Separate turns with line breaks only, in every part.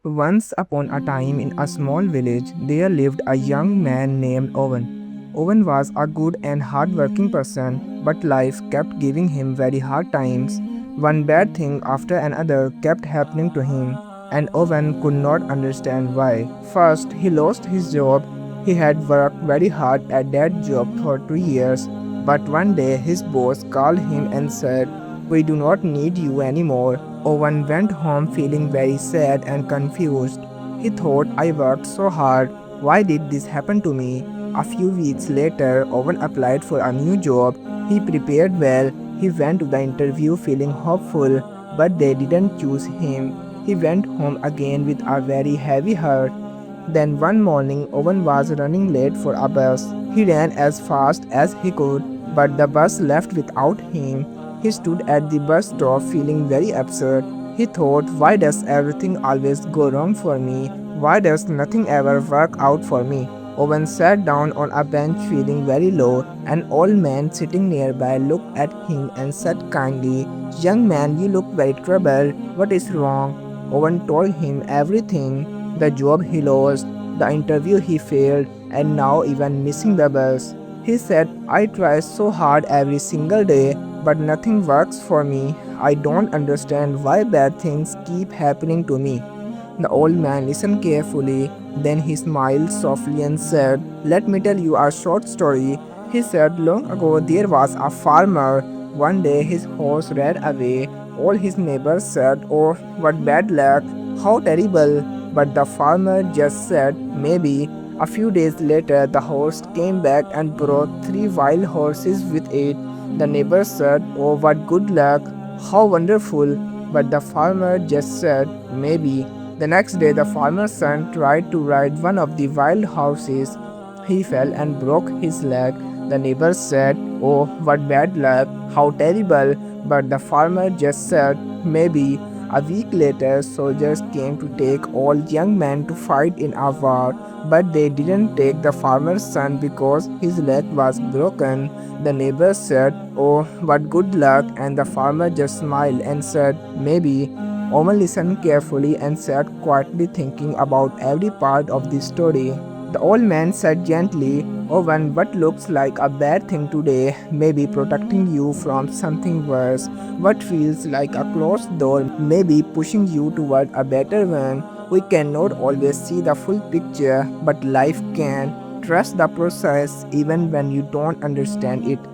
Once upon a time in a small village, there lived a young man named Owen. Owen was a good and hard-working person, but life kept giving him very hard times. One bad thing after another kept happening to him, and Owen could not understand why. First, he lost his job. He had worked very hard at that job for 2 years, but one day his boss called him and said, "We do not need you anymore." Owen went home feeling very sad and confused. He thought, "I worked so hard. Why did this happen to me?" A few weeks later, Owen applied for a new job. He prepared well. He went to the interview feeling hopeful, but they didn't choose him. He went home again with a very heavy heart. Then one morning, Owen was running late for a bus. He ran as fast as he could, but the bus left without him. He stood at the bus stop feeling very upset. He thought, "Why does everything always go wrong for me? Why does nothing ever work out for me?" Owen sat down on a bench feeling very low. An old man sitting nearby looked at him and said kindly, "Young man, you look very troubled. What is wrong?" Owen told him everything: the job he lost, the interview he failed, and now even missing the bus. He said, "I try so hard every single day, but nothing works for me. I don't understand why bad things keep happening to me." The old man listened carefully. Then he smiled softly and said, "Let me tell you a short story." He said, "Long ago there was a farmer. One day his horse ran away. All his neighbors said, 'Oh, what bad luck! How terrible!' But the farmer just said, 'Maybe.' A few days later, the horse came back and brought 3 wild horses with it. The neighbors said, 'Oh, what good luck! How wonderful!' But the farmer just said, 'Maybe.' The next day, the farmer's son tried to ride one of the wild horses. He fell and broke his leg. The neighbors said, 'Oh, what bad luck! How terrible!' But the farmer just said, 'Maybe.' A week later, soldiers came to take all young men to fight in a war, but they didn't take the farmer's son because his leg was broken. The neighbors said, 'Oh, what good luck!' And the farmer just smiled and said, 'Maybe.' Owen listened carefully and sat quietly thinking about every part of the story. The old man said gently, "Owen, what looks like a bad thing today may be protecting you from something worse. What feels like a closed door may be pushing you toward a better one. We cannot always see the full picture, but life can. Trust the process even when you don't understand it."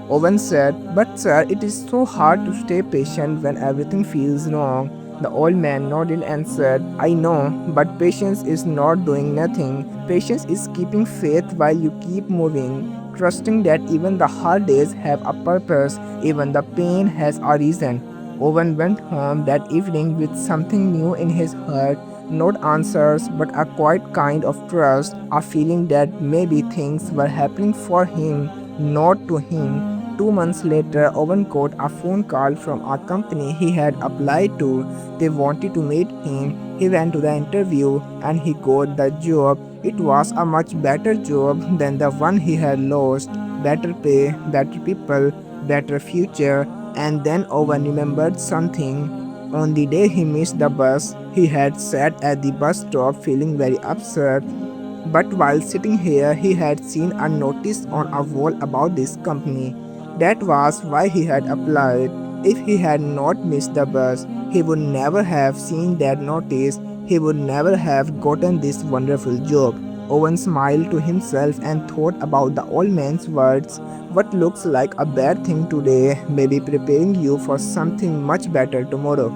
Owen said, "But sir, it is so hard to stay patient when everything feels wrong." The old man nodded and said, "I know, but patience is not doing nothing. Patience is keeping faith while you keep moving, trusting that even the hard days have a purpose, even the pain has a reason." Owen went home that evening with something new in his heart, not answers, but a quiet kind of trust, a feeling that maybe things were happening for him, not to him. 2 months later, Owen got a phone call from a company he had applied to. They wanted to meet him. He went to the interview and he got the job. It was a much better job than the one he had lost. Better pay, better people, better future. And then Owen remembered something. On the day he missed the bus, he had sat at the bus stop feeling very upset. But while sitting here, he had seen a notice on a wall about this company. That was why he had applied. If he had not missed the bus, he would never have seen that notice. He would never have gotten this wonderful job. Owen smiled to himself and thought about the old man's words. What looks like a bad thing today may be preparing you for something much better tomorrow.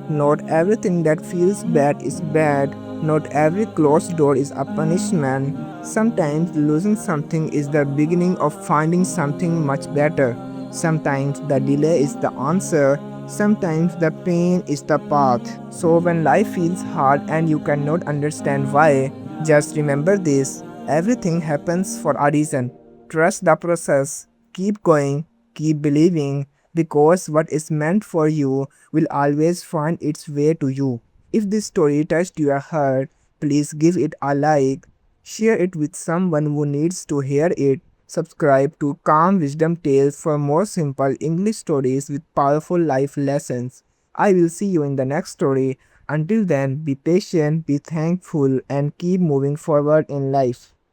Not everything that feels bad is bad. Not every closed door is a punishment. Sometimes losing something is the beginning of finding something much better. Sometimes the delay is the answer. Sometimes the pain is the path. So when life feels hard and you cannot understand why, just remember this: everything happens for a reason. Trust the process. Keep going. Keep believing. Because what is meant for you will always find its way to you. If this story touched your heart, please give it a like. Share it with someone who needs to hear it. Subscribe to Calm Wisdom Tales for more simple English stories with powerful life lessons. I will see you in the next story. Until then, be patient, be thankful, and keep moving forward in life.